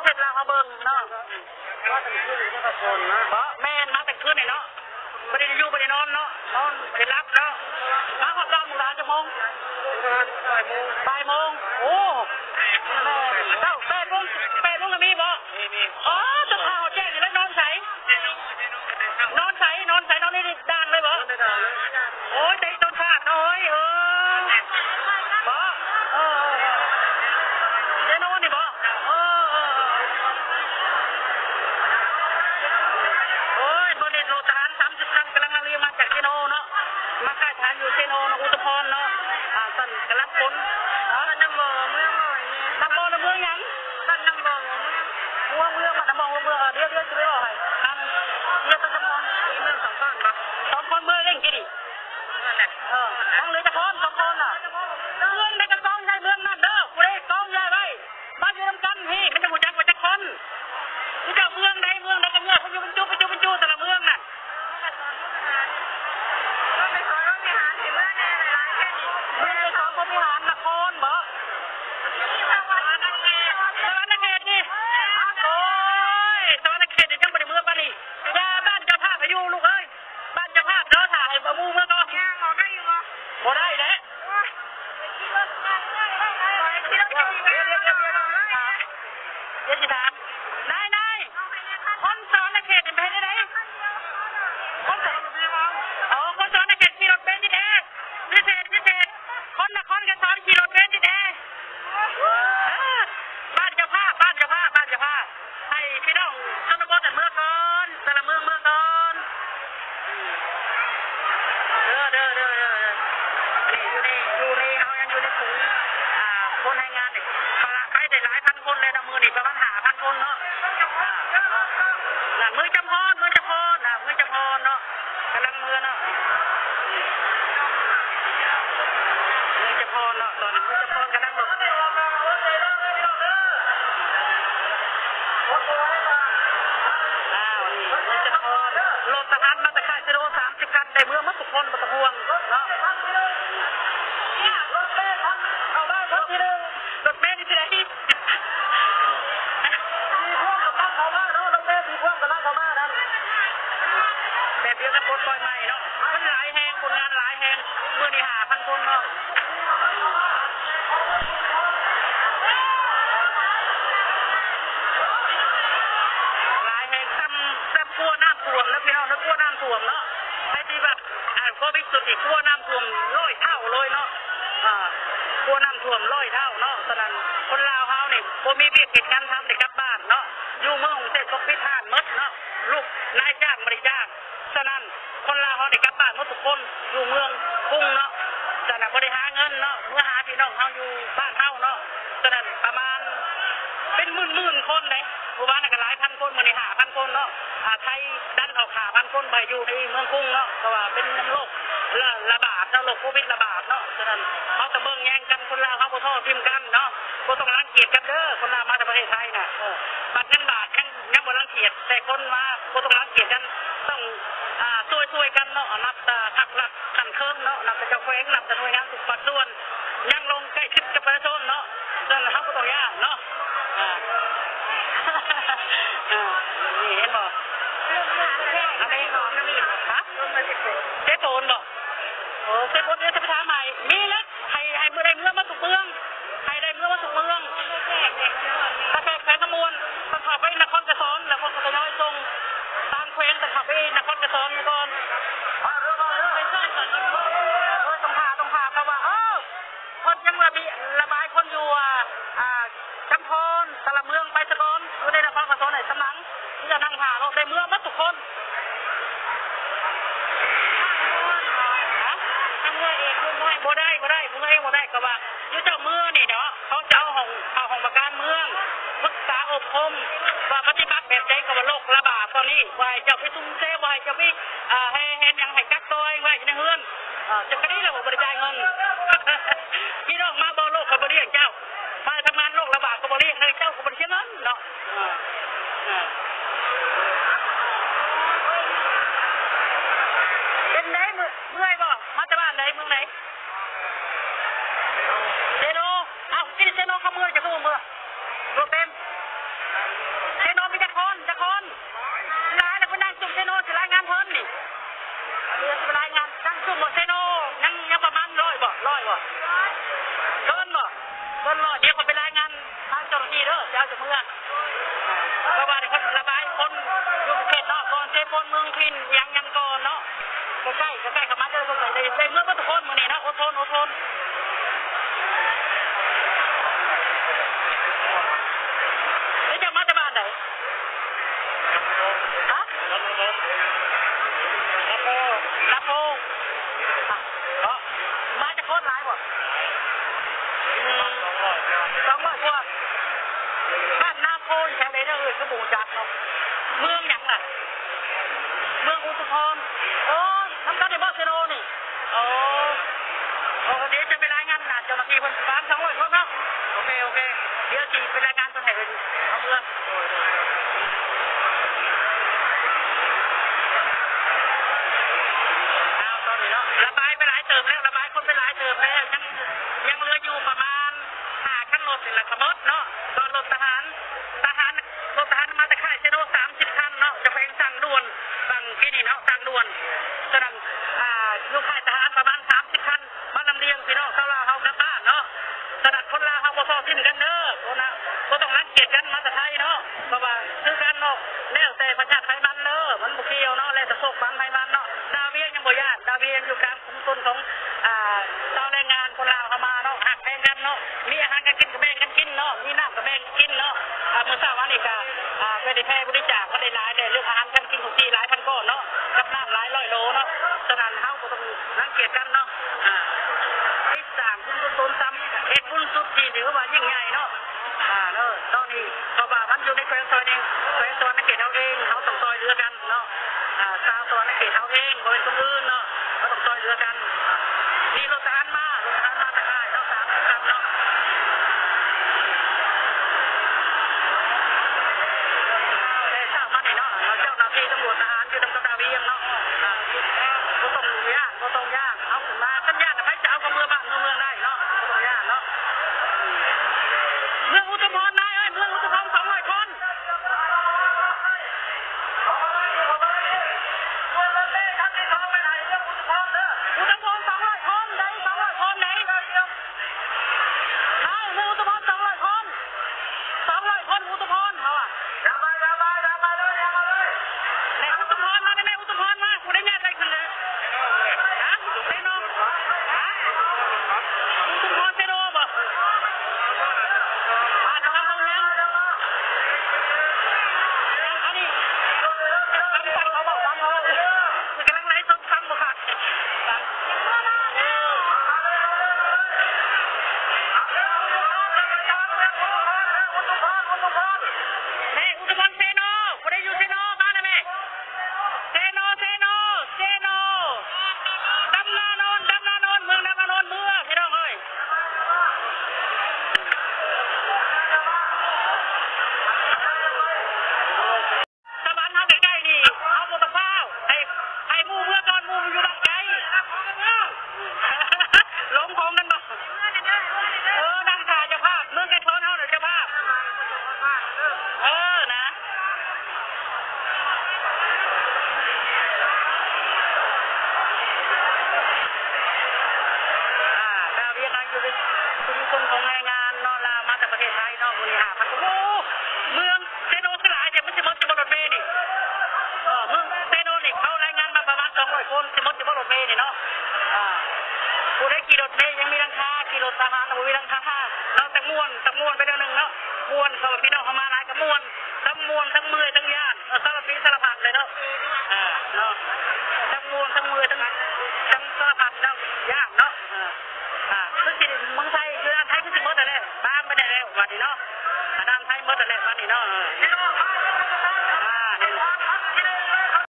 ร็จแล้วเขาเบิ่งเนาะว่าแต่คืนนี่ก็คนนะเพราะแม่มาแต่คืนเนาะไม่ได้อยู่ไม่ได้นอนเนาะนอนไม่ได้รับเนาะมาขอบคุณหลานจะมงบ่ายโมงโอ้แม่เจ้า8 โมงก็มีบ่อ๋อจะพาแจ้งแล้วนอนใสนอนนี่ด้านเลยบ่โอ้ยใจต้นขาดโอ้ยบ่เจโน่นี่บ่โอ้ยบริษัทโลทหาร30 คันกำลังเรียกมาจากเจโน่เนาะมาค่ายทหารอยู่เจโน่อุตภพรเนาะสั่นกำลังผลน้ำบ่อเมืองน้ำบ่อเมืองยังน้ำบ่อเมืองน้ำบ่อเมืองเดี๋ยวจะไปบอกให้เดี๋ยวจะจำลองเมือง2 คนบ่2 คนเมืองเล่นกี่ดิทั้งเลยจะ2 คนน่ะเมืองในกระกองใหญ่เมืองนั่นเด้อกูได้กองใหญ่ไว้บ้านอยู่น้ำกันพี่มันจะหัวจักคนที่เจ้าเมืองใดกันเนี่ยเขาอยู่เป็นจูแต่ละเมืองน่ะก็ไปขอร้องวิหารที่เมืองแน่หลายแค่นี้เมืองในสองพวิหารนครบ่สวรรค์เขตนี่โอ้ยสวรรค์เขตนี่จังบ่ได้เมืองปานนี้ยาบ้านเจ้าภาพอายุลูกเอ้ยบ้านเจ้าภาพเนาะถ่ายบ่มูเมืองก็ย่างออกได้อยู่บ่ได้แหละเดี๋ยวสิถามนายคนสอนในเขตนี่ไปได้ไหนคนสอนในเขตขี่รถเบนซ์ติดแอร์พิเศษคนนครก็สอนขี่รถเบนซ์ติดแอร์บ้านเจ้าภาพให้พี่น้องชนบทแต่เมื่อก่อนแต่ละเมืองก่อนเด้ออยู่ในเขายังอยู่ในกลุ่มคนให้งานเนี่ยใครได้หลายพันคนเลยนะมือนี่ประมาณ5,000 คนเนาะมือจำพรเนาะกำลังมือเนาะมือจำพรเนาะตอนมือจำพรกำลังหลบนี่มือจำพรรถทหารมาแต่ค่ายเซโร่30 คันได้เมืองมาทุกคนมาตะห่วงเนาะเอาบ้านคนที่1รถเมล์นี่ที่ไหนมีพวกกำลังเข้ามาเนาะรถเมล์มีพวกกำลังเข้ามานั่นแบบเดียวกับคนปล่อยใหม่เนาะมันหลายแห่งคนงานหลายแห่งเมื่อนี่5,000 คนเนาะหลายแห่งซ้ำกลัวน้ำท่วมนะพี่น้องกลัวน้ำท่วมเนาะไอ้ที่แบบโควิดสุดที่กลัวน้ำท่วม100 เท่าเลยเนาะกลัวน้ำท่วม100 เท่าเนาะฉะนั้นคนลาวเฮานี่บ่มีเวียกกิจการทำได้กลับบ้านเนาะอยู่เมืองกรุงเทพก็ปิดห้างหมดเนาะลูกนายจ้างบ่ได้จ้างฉะนั้นคนลาวเฮาได้กลับบ้านหมดทุกคนอยู่เมืองกรุงเนาะฉะนั้นบ่ได้หาเงินเนาะเมื่อหาพี่น้องเฮาอยู่บ้านเฮาเนาะฉะนั้นประมาณเป็นหมื่นคนเด้หมู่บ้านน่ะก็หลายพันคนมื้อนี้5,000 คนเนาะไทยดันออก5,000 คนไปอยู่ในเมืองกรุงเนาะเพราะว่าเป็นโรคระบาดโรคโควิดระบาดเนาะฉะนั้นเฮาจะเบิ่งแย่งกันคนลาวเฮาบ่ท้อทิ่มกันเนาะบ่ต้องรังเกียจกันเด้อคนลาวมาจากประเทศไทยน่ะบัตรเงินบาทยังบ่รังเกียจแต่คนมาบ่ต้องรังเกียจกันต้องช่วยกันเนาะนับทักหลักขันเครื่องเนาะนับแต่เจ้าแขวงนับแต่หน่วยงานทุกภาคส่วนยังลงใกล้ชิดกับประชาชนเนาะฉะนั้นเฮาบ่ต้องย่านเนาะนี่เห็นบ่อะไรฮะเจ๊โตนบ่โอ้เจ๊โตนเนี่ยจะไปถามใหม่มีแล้วให้เมื่อใดเมื่อมาสุกเมืองให้ได้เมื่อมาสุกเมืองตะแคกแขนขมวนต้องขับไปนครกระสอนแล้วคนก็จะน้อยทรงตามแขวงต้องขับไปนครกระสอนก่อนไปซ่อนก่อนต้องพาเพราะว่าคนยังระบายคนอยู่จำพรตะละเมืองไปสะกอนอยู่ในนครกระสอนไหนสมังที่จะนั่งหาเราได้เมื่อมาทุกคนบ่ได้เมืองบ่ได้ก็ว่าอยู่เจ้าเมืองนี่เนาะเขาจะเอาห้องประกันเมืองปรึกษาอบรมว่าปฏิบัติแบบใดกับโรคระบาดตอนนี้ว่าเจ้าไปซุ่มเซ่ว่าเจ้าไปให้เห็นยังให้กักตัวไว้ในเฮือนจะก็ได้ระบบริจาคเงินพี่น้องมาบ่โรคก็บ่เรียกเจ้ามาทำงานโรคระบาดก็บ่เรียกเลยเจ้าก็บ่เสียเงินเนาะเป็นไหนเมื่อยบ่มาจากบ้านไหนเมืองไหนเซโนที่เซโนเขาเมื่อยจะสู้เมื่อรถเต็ม 200บ่เกินบ่เกิน100เดี๋ยวคนไปรายงานทางเจ้าหน้าที่เด้อเจ้าจะเมืองเพราะว่าเดี๋ยวคนระบายคนอยู่เขตนอกก่อนเทพนเมืองพินยังก่อนเนาะใกล้เข้ามาเด้อคนใส่ได้เมื่อทุกคนมื้อนี้นะอดทนนี่จะมาจากบ้านไหนฮะรับโพมาจากโคตรหลายบ่200กว่าบ้านนาโพแถวไหนเด้อก็บ่จักเนาะเมืองหยังล่ะเมืองอุทุพรโอ้ทำกันในบาร์เซโลนี่โอ้เดี๋ยวจะไปรายงานเจ้าหน้าที่เพิ่นบ้าน200คนเนาะโอเคเดี๋ยวสิไปรายงานเพิ่นให้เอาเมืองตอนนี้เนาะระบายไปหลายเติมแล้วระบายคนไปหลายเติมแล้วยังเหลืออยู่ประมาณ5คันรถนี่แหละครับเนาะตอนรถทหารมาแต่ค่ายเชโน30คันเนาะจะเป็นสั่งด่วนสั่งที่นี่เนาะสั่งด่วนฉะนั้นอยู่ค่ายทหารประมาณ30คันมาลำเลียงพี่น้องชาวลาวเฮากลับบ้านเนาะฉะนั้นคนลาวเฮาบ่ทอดทิ้งกันเด้อบ่ต้องรังเกียจกันมาแต่ไทยเนาะเพราะว่าคือกันเนาะแล้วแต่ประชาชนไทยมันเด้อมันบ่เกี่ยวเนาะแล้วแต่โชคมันไทยมันเนาะดาวเวียงยังบ่ญาติดาวเวียงอยู่กลางคุมชนของชาวแรงงานคนลาวเข้ามาเนาะหักแพงกันเนาะมีอาหารกันกินก็แบ่งกันกินเนาะมีน้ำก็แบ่งกินเนาะมื้อเช้าวันนี้ก็ไม่ได้แพ้บริจาคก็ได้หลายได้เรื่องอาหารกันกินทุกทีหลายพันก้อนเนาะกับน้ำหลายร้อยโลเนาะฉะนั้นเฮาบ่ต้องรังเกียจกันเนาะไอ้สร้างบุญกุศลซ้ำเฮ็ดบุญสุดที่ถือว่ายิ่งใหญ่เนาะเนาะตอนนี้เพราะว่ามันอยู่ในแขวงซอยนี้แขวงซอยในเขตเฮาเองเฮาต้องซอยเหลือกันเนาะชาวซอยในเขตเฮาเองบ่เป็นคนอื่นเนาะเฮาต้องซอยเหลือกันนี่รถทหารมาแต่ค่ายเนาะ30คันเนาะได้ทราบมานี่เนาะเจ้าหน้าที่ตำรวจทหารอยู่ตำบลดาวเวียงเนาะบ่ต้องยากเอาขึ้นมาคันยากน่ะไปจะเอากับเมืองบ้านเมืองได้เนาะบ่ต้องยากเนาะเมืองอุทุพรนายเอ้ยเมืองอุทุพร200คนอุทุพร200คนได้200คนไหนนายเมืองอุทุพร200คน200คนอุทุพรเฮาอ่ะในอุทุพรมาในอุทุพรมากูได้ญาติใครขึ้นเลยฮะเซโนฮะอุทุพรเซโนบ่จะทำตรงนั้นอันนี้ฟังเขาบอกฟังเขาคือกำลังไล่สดฟังบ่ค่ะนี่อุทุพรเซโนกูได้อยู่เซโนมาเลยแม่เซโนดำนาโนนเมืองดำนาโนนเมืองพี่น้องเอ้ยตะบ้านเฮาใกล้ๆนี่เอาบ่ต้องเฝ้าให้หมู่เมื่อก่อนหมู่อยู่บ้านไกลหลงของกันบ่นั่งถ่ายเจ้าภาพเมืองไกลโทนเฮาน่ะเจ้าภาพนะดาวเวียงอยู่ในชุมชนของแรงงานเนาะลาวมาจากประเทศไทยเนาะมื้อนี้5,000โอ้เมืองเซโนคือหลายแต่มันสิหมดจะบ่รถเมล์นี่เมืองเซโนนี่เขารายงานมาประมาณ200คนสิหมดจะบ่รถเมล์นี่เนาะผู้ได้ขี่รถเมล์ยังมีราคาขี่รถทหารบ่มีราคาเราตักม่วนไปเดี๋ยวนึงเนาะม่วนเขาพี่น้องเขามาหลายก็ม่วนทั้งเมื่อยทั้งย่านสารพัดเลยเนาะเนาะทั้งม่วน